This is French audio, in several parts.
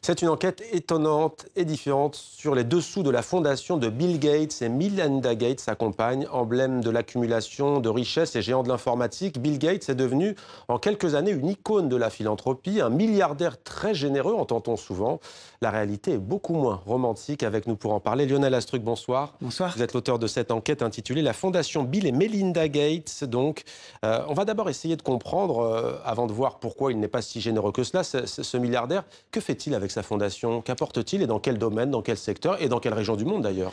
C'est une enquête étonnante et différente sur les dessous de la fondation de Bill Gates et Melinda Gates, sa compagne, emblème de l'accumulation de richesses et géant de l'informatique. Bill Gates est devenu en quelques années une icône de la philanthropie, un milliardaire très généreux, entend-on souvent. La réalité est beaucoup moins romantique. Avec nous pour en parler, Lionel Astruc, bonsoir. Bonsoir. Vous êtes l'auteur de cette enquête intitulée La Fondation Bill et Melinda Gates. Donc, on va d'abord essayer de comprendre, avant de voir pourquoi il n'est pas si généreux que cela, ce milliardaire. Que fait-il avec sa fondation? Qu'apporte-t-il et dans quel domaine, dans quel secteur et dans quelle région du monde d'ailleurs?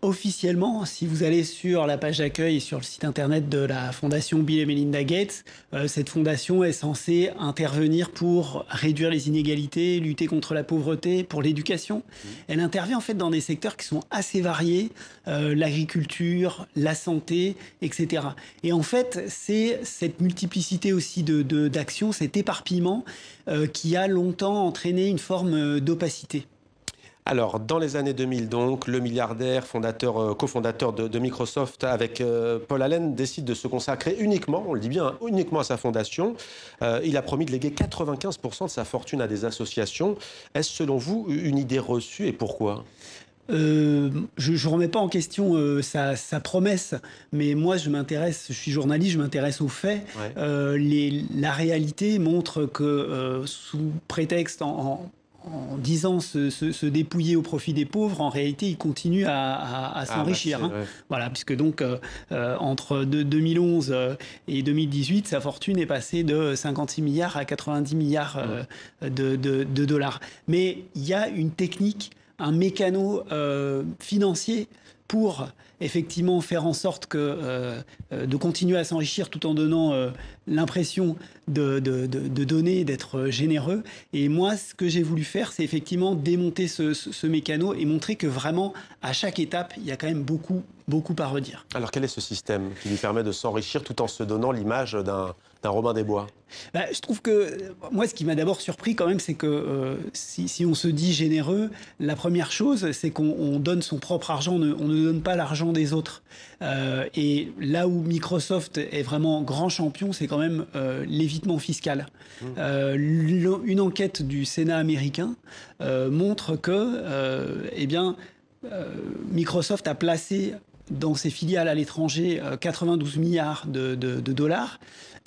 Officiellement, si vous allez sur la page d'accueil et sur le site internet de la fondation Bill et Melinda Gates, cette fondation est censée intervenir pour réduire les inégalités, lutter contre la pauvreté, pour l'éducation. Elle intervient en fait dans des secteurs qui sont assez variés, l'agriculture, la santé, etc. Et en fait, c'est cette multiplicité aussi d'actions, cet éparpillement qui a longtemps entraîné une forme d'opacité. Alors, dans les années 2000, donc, le milliardaire, cofondateur de Microsoft avec Paul Allen décide de se consacrer uniquement, on le dit bien, uniquement à sa fondation. Il a promis de léguer 95% de sa fortune à des associations. Est-ce selon vous une idée reçue et pourquoi ? Je ne remets pas en question sa promesse, mais moi je suis journaliste, je m'intéresse aux faits. Ouais. La réalité montre que sous prétexte en disant se dépouiller au profit des pauvres, en réalité, il continue à s'enrichir. Ouais. Voilà, puisque donc entre 2011 et 2018, sa fortune est passée de 56 milliards à 90 milliards de dollars. Mais il y a une technique, un mécano financier pour effectivement faire en sorte de continuer à s'enrichir tout en donnant l'impression de donner, d'être généreux. Et moi, ce que j'ai voulu faire, c'est effectivement démonter ce mécano et montrer que vraiment, à chaque étape, il y a quand même beaucoup à redire. Alors, quel est ce système qui lui permet de s'enrichir tout en se donnant l'image d'un Robin des Bois? Je trouve que, moi, ce qui m'a d'abord surpris quand même, c'est que si on se dit généreux, la première chose, c'est qu'on donne son propre argent, on ne donne pas l'argent des autres. Et là où Microsoft est vraiment grand champion, c'est quand même l'évitement fiscal. Une enquête du Sénat américain montre que, Microsoft a placé dans ses filiales à l'étranger 92 milliards de dollars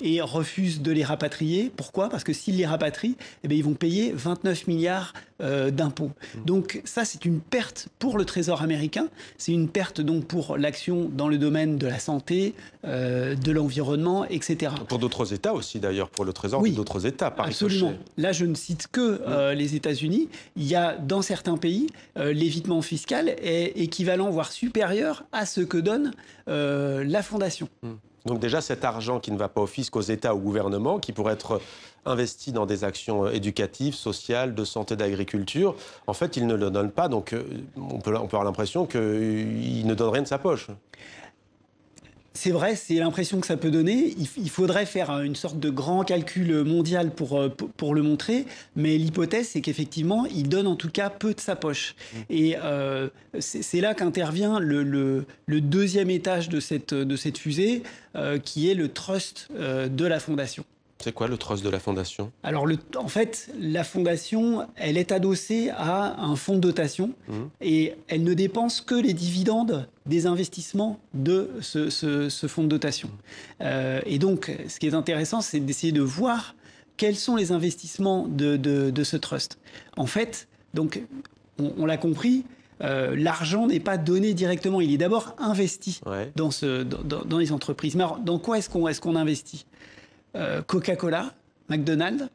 et refuse de les rapatrier. Pourquoi? Parce que s'ils les rapatrient, ils vont payer 29 milliards d'impôts. Donc ça, c'est une perte pour le Trésor américain. C'est une perte donc pour l'action dans le domaine de la santé, de l'environnement, etc. Pour d'autres États aussi d'ailleurs, pour le Trésor, oui, d'autres États, par absolument. ricochet. Là, je ne cite que les États-Unis. Il y a dans certains pays, l'évitement fiscal est équivalent, voire supérieur à ce que donne la fondation. Donc déjà, cet argent qui ne va pas au fisc, aux États, au gouvernement, qui pourrait être investi dans des actions éducatives, sociales, de santé, d'agriculture, en fait, il ne le donne pas. Donc on peut avoir l'impression qu'il ne donne rien de sa poche. C'est vrai, c'est l'impression que ça peut donner. Il faudrait faire une sorte de grand calcul mondial pour le montrer, mais l'hypothèse, c'est qu'effectivement, il donne en tout cas peu de sa poche. Et c'est là qu'intervient le deuxième étage de cette fusée, qui est le trust de la fondation. C'est quoi le trust de la fondation? Alors, en fait, la fondation, elle est adossée à un fonds de dotation et elle ne dépense que les dividendes des investissements de ce fonds de dotation. Et donc, ce qui est intéressant, c'est d'essayer de voir quels sont les investissements de ce trust. En fait, donc, on l'a compris, l'argent n'est pas donné directement, il est d'abord investi dans les entreprises. Mais alors, dans quoi est-ce qu'on investit? Coca-Cola, McDonald's,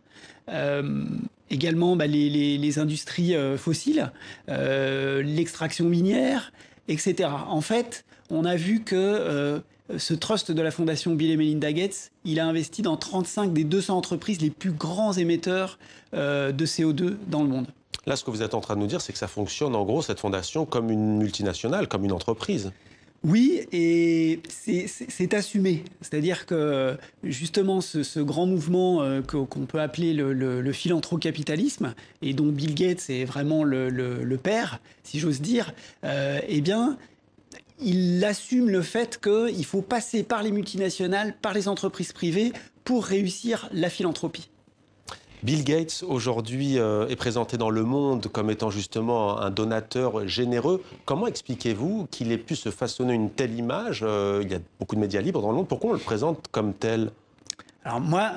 également les industries fossiles, l'extraction minière, etc. En fait, on a vu que ce trust de la fondation Bill et Melinda Gates, il a investi dans 35 des 200 entreprises les plus grands émetteurs de CO2 dans le monde. Là, ce que vous êtes en train de nous dire, c'est que ça fonctionne en gros, cette fondation, comme une multinationale, comme une entreprise. Oui, et c'est assumé. C'est-à-dire que justement ce grand mouvement qu'on peut appeler le philanthrocapitalisme, et dont Bill Gates est vraiment le père, si j'ose dire, il assume le fait qu'il faut passer par les multinationales, par les entreprises privées pour réussir la philanthropie. Bill Gates, aujourd'hui, est présenté dans le monde comme étant justement un donateur généreux. Comment expliquez-vous qu'il ait pu se façonner une telle image? Il y a beaucoup de médias libres dans le monde. Pourquoi on le présente comme tel? Alors moi,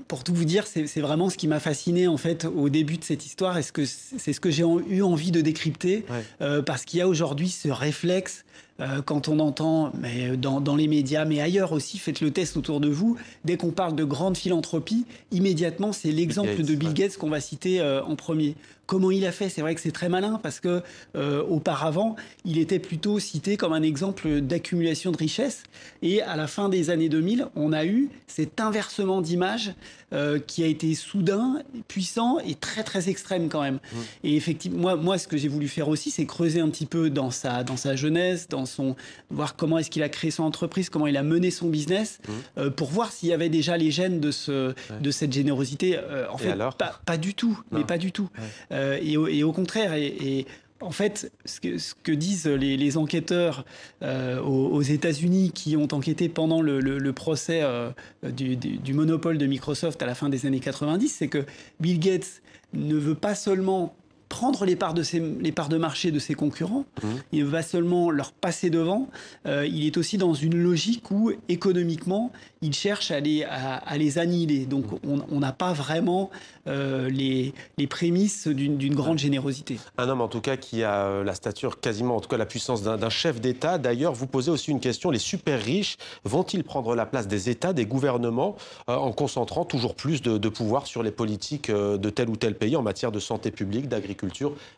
pour tout vous dire, c'est vraiment ce qui m'a fasciné en fait au début de cette histoire, et c'est ce que j'ai eu envie de décrypter, parce qu'il y a aujourd'hui ce réflexe quand on entend, mais dans les médias, mais ailleurs aussi, faites le test autour de vous, dès qu'on parle de grande philanthropie, immédiatement c'est l'exemple de Bill Gates qu'on va citer en premier. Comment il a fait? C'est vrai que c'est très malin parce que auparavant, il était plutôt cité comme un exemple d'accumulation de richesses. Et à la fin des années 2000, on a eu cet inversement d'image qui a été soudain, puissant et très très extrême quand même. Et effectivement, moi, ce que j'ai voulu faire aussi, c'est creuser un petit peu dans sa jeunesse, voir comment est-ce qu'il a créé son entreprise, comment il a mené son business, pour voir s'il y avait déjà les gènes de cette générosité. En fait, pas du tout, mais pas du tout. Et au contraire, en fait, ce que disent les enquêteurs aux États-Unis qui ont enquêté pendant le procès du monopole de Microsoft à la fin des années 90, c'est que Bill Gates ne veut pas seulement prendre les parts de marché de ses concurrents, il va seulement leur passer devant. Il est aussi dans une logique où, économiquement, il cherche à les annihiler. Donc, on n'a pas vraiment les prémices d'une grande générosité. Un homme, en tout cas, qui a la stature, quasiment, en tout cas, la puissance d'un chef d'État. D'ailleurs, vous posez aussi une question, les super riches vont-ils prendre la place des États, des gouvernements, en concentrant toujours plus de pouvoir sur les politiques de tel ou tel pays en matière de santé publique, d'agriculture,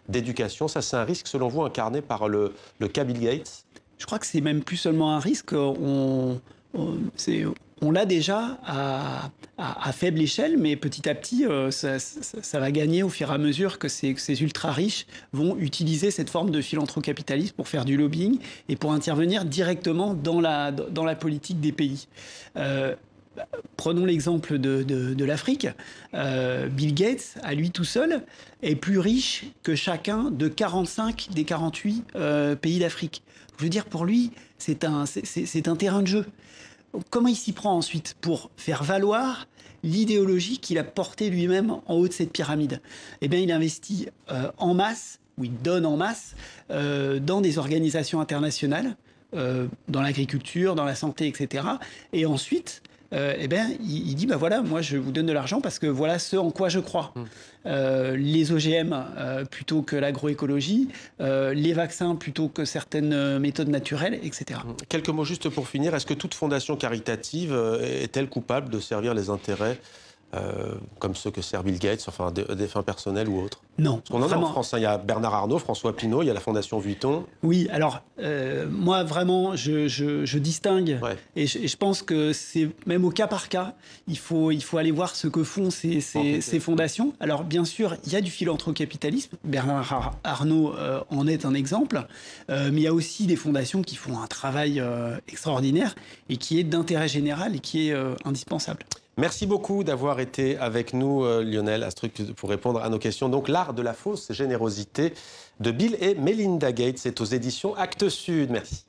d'éducation? Ça, c'est un risque, selon vous, incarné par le cas Bill Gates? Je crois que c'est même plus seulement un risque. On l'a déjà à faible échelle, mais petit à petit, ça va gagner au fur et à mesure que ces ultra-riches vont utiliser cette forme de philanthrocapitalisme pour faire du lobbying et pour intervenir directement dans la politique des pays. Prenons l'exemple de l'Afrique. Bill Gates, à lui tout seul, est plus riche que chacun de 45 des 48 pays d'Afrique. Je veux dire, pour lui, c'est un terrain de jeu. Comment il s'y prend ensuite pour faire valoir l'idéologie qu'il a portée lui-même en haut de cette pyramide? Eh bien, il investit en masse, ou il donne en masse, dans des organisations internationales, dans l'agriculture, dans la santé, etc. Et ensuite, eh bien, il dit, bah voilà, moi je vous donne de l'argent parce que voilà ce en quoi je crois. Les OGM plutôt que l'agroécologie, les vaccins plutôt que certaines méthodes naturelles, etc. Quelques mots juste pour finir. Est-ce que toute fondation caritative est-elle coupable de servir les intérêts comme ceux que sert Bill Gates, enfin des fins personnelles ou autres? Non. Parce qu'on en a en France, hein. Il y a Bernard Arnault, François Pinault, il y a la Fondation Vuitton. Oui, alors moi vraiment je distingue et je pense que c'est même au cas par cas, il faut aller voir ce que font ces fondations. Alors bien sûr, il y a du philanthrocapitalisme, Bernard Arnault en est un exemple, mais il y a aussi des fondations qui font un travail extraordinaire et qui est d'intérêt général et qui est indispensable. Merci beaucoup d'avoir été avec nous, Lionel Astruc, pour répondre à nos questions. Donc, l'art de la fausse générosité de Bill et Melinda Gates, c'est aux éditions Actes Sud. Merci.